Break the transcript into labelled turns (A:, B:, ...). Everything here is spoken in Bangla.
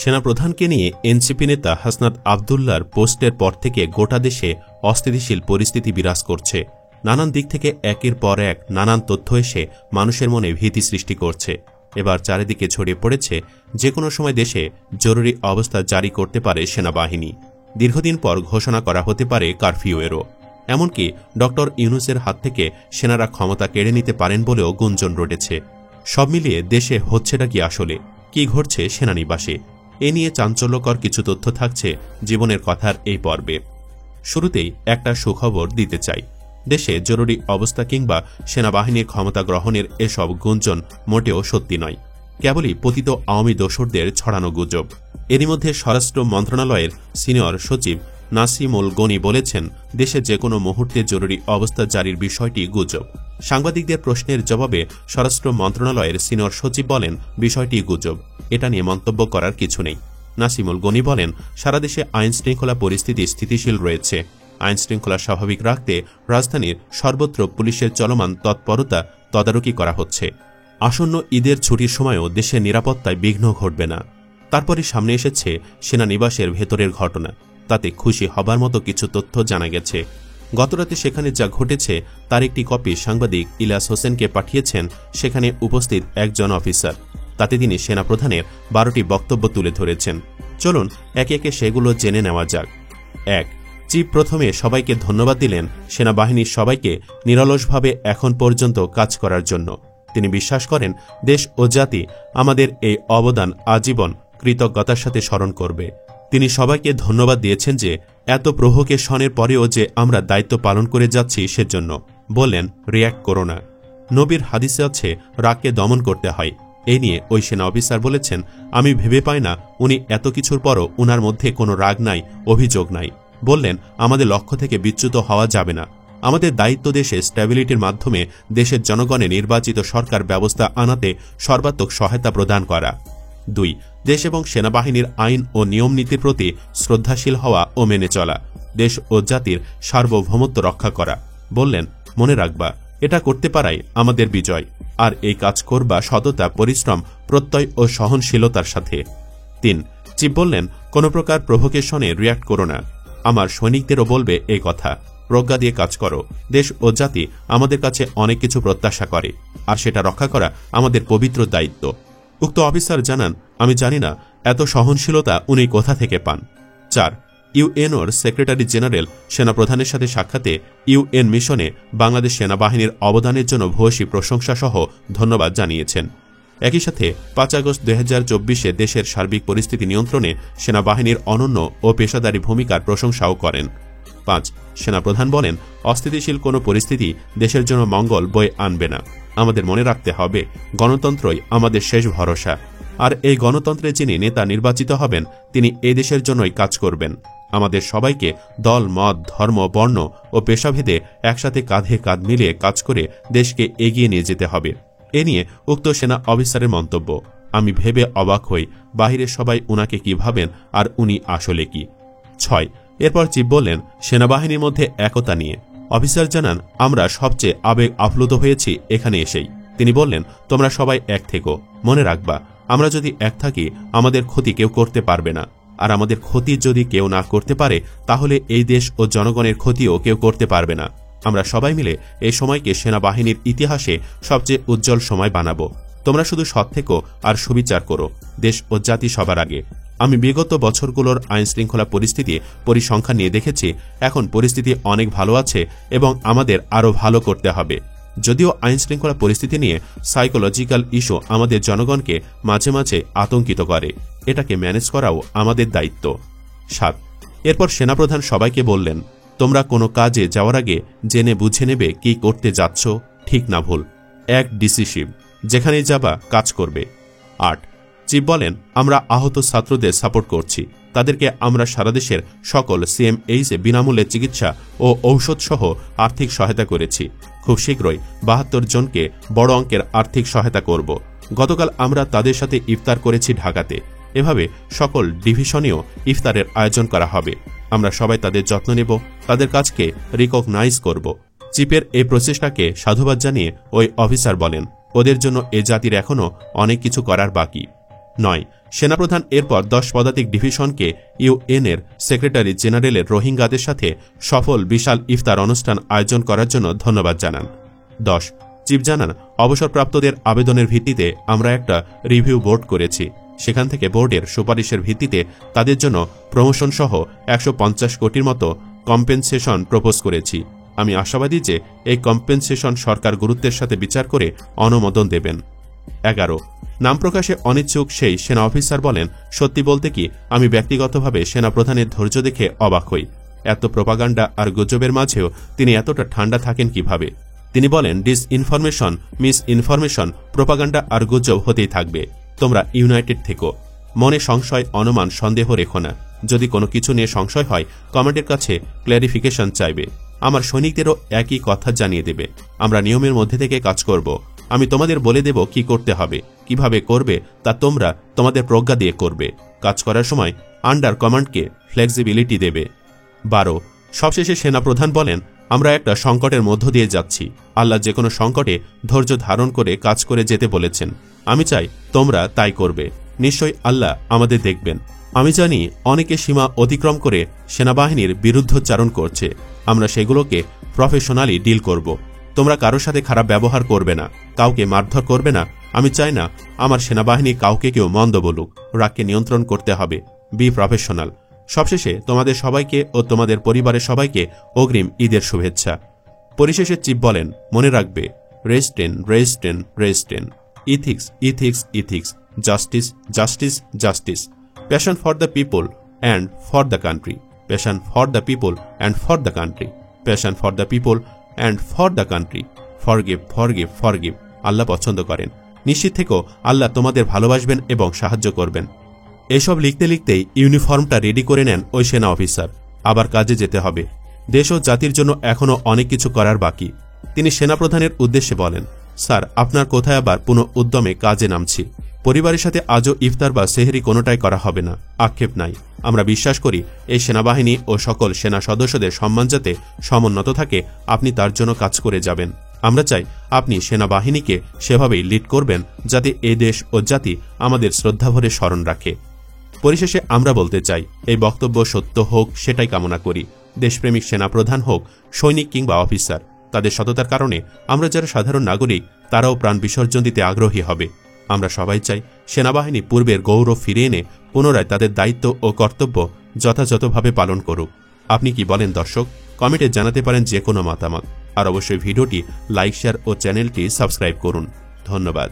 A: সেনাপ্রধানকে নিয়ে এনসিপি নেতা হাসনাত আবদুল্লার পোস্টের পর থেকে গোটা দেশে অস্থিতিশীল পরিস্থিতি বিরাজ করছে। নানান দিক থেকে একের পর এক নানান তথ্য এসে মানুষের মনে ভীতি সৃষ্টি করছে। এবার চারিদিকে ছড়িয়ে পড়েছে যে কোনো সময় দেশে জরুরি অবস্থা জারি করতে পারে সেনাবাহিনী। দীর্ঘদিন পর ঘোষণা করা হতে পারে কারফিউয়েরও। এমনকি ড ইউনূসের হাত থেকে সেনারা ক্ষমতা কেড়ে নিতে পারেন বলেও গুঞ্জন রটেছে। সব মিলিয়ে দেশে হচ্ছেটা কি আসলে, কি ঘটছে সেনানিবাসে, এ নিয়ে চাঞ্চল্যকর কিছু তথ্য থাকছে জীবনের কথার এই পর্বে। শুরুতেই একটা সুখবর দিতে চাই। দেশে জরুরি অবস্থা কিংবা সেনাবাহিনীর ক্ষমতা গ্রহণের এসব গুঞ্জন মোটেও সত্যি নয়, কেবলই পতিত আওয়ামী দোসরদের ছড়ানো গুজব। এরই মধ্যে স্বরাষ্ট্র মন্ত্রণালয়ের সিনিয়র সচিব নাসিমুল গনি বলেছেন, দেশে যে কোনো মুহূর্তে জরুরি অবস্থা জারির বিষয়টি গুজব। সাংবাদিকদের প্রশ্নের জবাবে স্বরাষ্ট্র মন্ত্রণালয়ের সিনিয়র সচিব বলেন, বিষয়টি গুজব, এটা নিয়ে মন্তব্য করার কিছু নেই। নাসিমুল গনি বলেন, সারা দেশে আইন শৃঙ্খলা পরিস্থিতি স্থিতিশীল রয়েছে। আইন শৃঙ্খলা স্বাভাবিক রাখতে রাজধানীর সর্বত্র পুলিশের চলমান তৎপরতা তদারকি করা হচ্ছে। আসন্ন ঈদের ছুটির সময়ও দেশের নিরাপত্তায় বিঘ্ন ঘটবে না। তারপরে সামনে এসেছে সেনানিবাসের ভেতরের ঘটনা। তাতে খুশি হবার মতো কিছু তথ্য জানা গেছে। গতরাতে সেখানে যা ঘটেছে তার একটি কপি সাংবাদিক ইলিয়াস হোসেনকে পাঠিয়েছেন সেখানে উপস্থিত একজন অফিসার। তাতে তিনি সেনাপ্রধানের 12টি বক্তব্য তুলে ধরেছেন। চলুন একে একে সেগুলো জেনে নেওয়া যাক। 1. চিফ প্রথমে সবাইকে ধন্যবাদ দিলেন সেনাবাহিনীর সবাইকে নিরলসভাবে এখন পর্যন্ত কাজ করার জন্য। তিনি বিশ্বাস করেন, দেশ ও জাতি আমাদের এই অবদান আজীবন কৃতজ্ঞতার সাথে স্মরণ করবে। তিনি সবাইকে ধন্যবাদ দিয়েছেন যে এত প্রভোকেশনের পরেও যে আমরা দায়িত্ব পালন করে যাচ্ছি সেজন্য। বললেন, রিয়্যাক্ট করো না। নবীর হাদিসে আছে রাগকে দমন করতে হয়। এই নিয়ে ওই সেনা অফিসার বলেছেন, আমি ভেবে পাই না উনি এত কিছুর পরও উনার মধ্যে কোনো রাগ নাই, অভিযোগ নাই। বললেন, আমাদের লক্ষ্য থেকে বিচ্যুত হওয়া যাবে না। আমাদের দায়িত্ব দেশে স্ট্যাবিলিটির মাধ্যমে দেশের জনগণের নির্বাচিত সরকার ব্যবস্থা আনাতে সর্বাত্মক সহায়তা প্রদান করা। 2. দেশ এবং সেনাবাহিনীর আইন ও নিয়ম নীতির প্রতি শ্রদ্ধাশীল হওয়া ও মেনে চলা। দেশ ও জাতির সার্বভৌমত্ব রক্ষা করা। বললেন, মনে রাখবা, এটা করতে পারাই আমাদের বিজয়। আর এই কাজ করবা সততা, পরিশ্রম, প্রত্যয় ও সহনশীলতার সাথে। 3. চিফ বললেন, কোনো প্রকার প্রভোকেশনে রিয়্যাক্ট করো না। আমার সৈনিকদেরও বলবে এই কথা, প্রজ্ঞা দিয়ে কাজ করো। দেশ ও জাতি আমাদের কাছে অনেক কিছু প্রত্যাশা করে, আর সেটা রক্ষা করা আমাদের পবিত্র দায়িত্ব। উক্ত অফিসার জানান, আমি জানি না এত সহনশীলতা উনি কোথা থেকে পান। 4. ইউএনওর সেক্রেটারি জেনারেল সেনাপ্রধানের সাথে সাক্ষাতে ইউএন মিশনে বাংলাদেশ সেনাবাহিনীর অবদানের জন্য ভূয়সী প্রশংসা সহ ধন্যবাদ জানিয়েছেন। একই সাথে 5 আগস্ট 2024 দেশের সার্বিক পরিস্থিতি নিয়ন্ত্রণে সেনাবাহিনীর অনন্য ও পেশাদারী ভূমিকার প্রশংসাও করেন। 5. সেনাপ্রধান বলেন, অস্থিতিশীল কোনো পরিস্থিতি দেশের জন্য মঙ্গল বয়ে আনবে না। আমাদের মনে রাখতে হবে, গণতন্ত্রই আমাদের শেষ ভরসা। আর এই গণতন্ত্রে যিনি নেতা নির্বাচিত হবেন তিনি এই দেশের জন্যই কাজ করবেন। আমাদের সবাইকে দল, মত, ধর্ম, বর্ণ ও পেশাভেদে একসাথে কাঁধে কাঁধ মিলিয়ে কাজ করে দেশকে এগিয়ে নিয়ে যেতে হবে। এ নিয়ে উক্ত সেনা অফিসারের মন্তব্য, আমি ভেবে অবাক হই বাহিরের সবাই উনাকে কি ভাবেন আর উনি আসলে কি। 6. এরপর চিফ বললেন, সেনাবাহিনীর মধ্যে একতা নিয়ে। অফিসার জানান, আমরা সবচেয়ে আবেগ আপ্লুত হয়েছি এখানে এসেই। তিনি বললেন, তোমরা সবাই এক থেকো, মনে রাখবা, আমরা যদি এক থাকি আমাদের ক্ষতি কেউ করতে পারবে না। আর আমাদের ক্ষতি যদি কেউ না করতে পারে তাহলে এই দেশ ও জনগণের ক্ষতিও কেউ করতে পারবে না। আমরা সবাই মিলে এই সময়কে সেনাবাহিনীর ইতিহাসে সবচেয়ে উজ্জ্বল সময় বানাবো। তোমরা শুধু সৎ থেকো আর সুবিচার করো, দেশ ও জাতি সবার আগে। আমি বিগত বছরগুলোর আইন শৃঙ্খলা পরিস্থিতি পরিসংখ্যান নিয়ে দেখেছি, এখন পরিস্থিতি অনেক ভালো আছে এবং আমাদের আরও ভালো করতে হবে। যদিও আইন শৃঙ্খলা পরিস্থিতি নিয়ে সাইকোলজিক্যাল ইস্যু আমাদের জনগণকে মাঝে মাঝে আতঙ্কিত করে, এটাকে ম্যানেজ করাও আমাদের দায়িত্ব। 7. এরপর সেনাপ্রধান সবাইকে বললেন, তোমরা কোনো কাজে যাওয়ার আগে জেনে বুঝে নেবে কি করতে যাচ্ছ, ঠিক না ভুল। এক ডিসিশিভ, যেখানেই যাবা কাজ করবে। 8. চিফ বলেন, আমরা আহত ছাত্রদের সাপোর্ট করছি। তাদেরকে আমরা সারা দেশের সকল সিএমএইচে বিনামূল্যে চিকিৎসা ও ঔষধ সহ আর্থিক সহায়তা করেছি। খুব শীঘ্রই 72 জনকে বড় অঙ্কের আর্থিক সহায়তা করব। গতকাল আমরা তাদের সাথে ইফতার করেছি ঢাকাতে। এভাবে সকল ডিভিশনেও ইফতারের আয়োজন করা হবে। আমরা সবাই তাদের যত্ন নেব, তাদের কাজকে রিকগনাইজ করব। চিফের এই প্রচেষ্টাকে সাধুবাদ জানিয়ে ওই অফিসার বলেন, ওদের জন্য এ জাতির এখনও অনেক কিছু করার বাকি। 9 সেনাপ্রধান এরপর 10 পদাতিক ডিভিশনকে ইউএনের সেক্রেটারি জেনারেলের রোহিঙ্গাদের সাথে সফল বিশাল ইফতার অনুষ্ঠান আয়োজন করার জন্য ধন্যবাদ জানান। 10 চিফ জানান, অবসরপ্রাপ্তদের আবেদনের ভিত্তিতে আমরা একটা রিভিউ বোর্ড করেছি। সেখান থেকে বোর্ডের সুপারিশের ভিত্তিতে তাদের জন্য প্রমোশন সহ 150 কোটির মতো কম্পেনসেশন প্রপোজ করেছি। আমি আশাবাদী যে এই কম্পেনসেশন সরকার গুরুত্বের সাথে বিচার করে অনুমোদন দেবেন। 11 নাম প্রকাশে অনিচ্ছুক সেই সেনা অফিসার বলেন, সত্যি বলতে কি আমি ব্যক্তিগতভাবে সেনাপ্রধানের ধৈর্য দেখে অবাক হই। এত প্রোপাগান্ডা আর গুজবের মাঝেও তিনি এতটা ঠান্ডা থাকেন কিভাবে। তিনি বলেন, ডিসইনফরমেশন, মিস ইনফরমেশন, প্রোপাগান্ডা আর গুজব হতেই থাকবে। তোমরা ইউনাইটেড থেকো, মনে সংশয়, অনুমান, সন্দেহ রেখো না। যদি কোনো কিছু নিয়ে সংশয় হয় কমান্ডের কাছে ক্ল্যারিফিকেশন চাইবে। আমার সৈনিকদেরও একই কথা জানিয়ে দেবে। আমরা নিয়মের মধ্যে থেকে কাজ করব। আমি তোমাদের বলে দেব কি করতে হবে, কিভাবে করবে তা তোমরা তোমাদের প্রজ্ঞা দিয়ে করবে। কাজ করার সময় আন্ডার কমান্ডকে ফ্লেক্সিবিলিটি দেবে। 12 সবশেষে সেনাপ্রধান বলেন, আমরা একটা সংকটের মধ্য দিয়ে যাচ্ছি। আল্লাহ যে কোনো সংকটে ধৈর্য ধারণ করে কাজ করে যেতে বলেছেন। আমি চাই তোমরা তাই করবে। নিশ্চয়ই আল্লাহ আমাদের দেখবেন। আমি জানি অনেকে সীমা অতিক্রম করে সেনাবাহিনীর বিরুদ্ধোচ্চারণ করছে। আমরা সেগুলোকে প্রফেশনালি ডিল করব। তোমরা কারোর সাথে খারাপ ব্যবহার করবে না, কাউকে মারধর করবে না। আমি চাই না আমার সেনাবাহিনী কাউকে কেউ মন্দ বলুক। রাগকে নিয়ন্ত্রণ করতে হবে। Be professional. সবশেষে তোমাদের সবাইকে ও তোমাদের পরিবারের সবাইকে অগ্রিম ঈদের শুভেচ্ছা। পরিশেষে চিফ বলেন, মনে রাখবে, restraint restraint restraint, ethics ethics ethics, justice justice justice, passion for the people and for the country, passion for the people and for the country, passion for the people and for the country, forgive forgive forgive. Allah পছন্দ করেন। নিশ্চিত থেকেও আল্লাহ তোমাদের ভালোবাসবেন এবং সাহায্য করবেন। এসব লিখতে লিখতেই ইউনিফর্মটা রেডি করে নেন ওই সেনা অফিসার। আবার কাজে যেতে হবে। দেশ ও জাতির জন্য এখনও অনেক কিছু করার বাকি। তিনি সেনাপ্রধানের উদ্দেশ্যে বলেন, স্যার, আপনার কোথায় আবার পুনঃ উদ্যমে কাজে নামছি। পরিবারের সাথে আজও ইফতার বা সেহরি কোনোটাই করা হবে না। আক্ষেপ নাই। আমরা বিশ্বাস করি এই সেনাবাহিনী ও সকল সেনা সদস্যদের সম্মান যাতে সমুন্নত থাকে, আপনি তার জন্য কাজ করে যাবেন। আমরা চাই আপনি সেনাবাহিনীকে সেভাবেই লিড করবেন যাতে এই দেশ ও জাতি আমাদের শ্রদ্ধাভরে স্মরণ রাখে। পরিশেষে আমরা বলতে চাই, এই বক্তব্য সত্য হোক সেটাই কামনা করি। দেশপ্রেমিক সেনাপ্রধান হোক, সৈনিক কিংবা অফিসার, তাদের সততার কারণে আমরা যারা সাধারণ নাগরিক তারাও প্রাণ বিসর্জন দিতে আগ্রহী হবে। আমরা সবাই চাই সেনাবাহিনী পূর্বের গৌরব ফিরিয়ে এনে পুনরায় তাদের দায়িত্ব ও কর্তব্য যথাযথভাবে পালন করুক। আপনি কি বলেন দর্শক? কমেন্টে জানাতে পারেন যে কোনো মতামত। আর অবশ্যই ভিডিওটি লাইক, শেয়ার ও চ্যানেলটি সাবস্ক্রাইব করুন। ধন্যবাদ।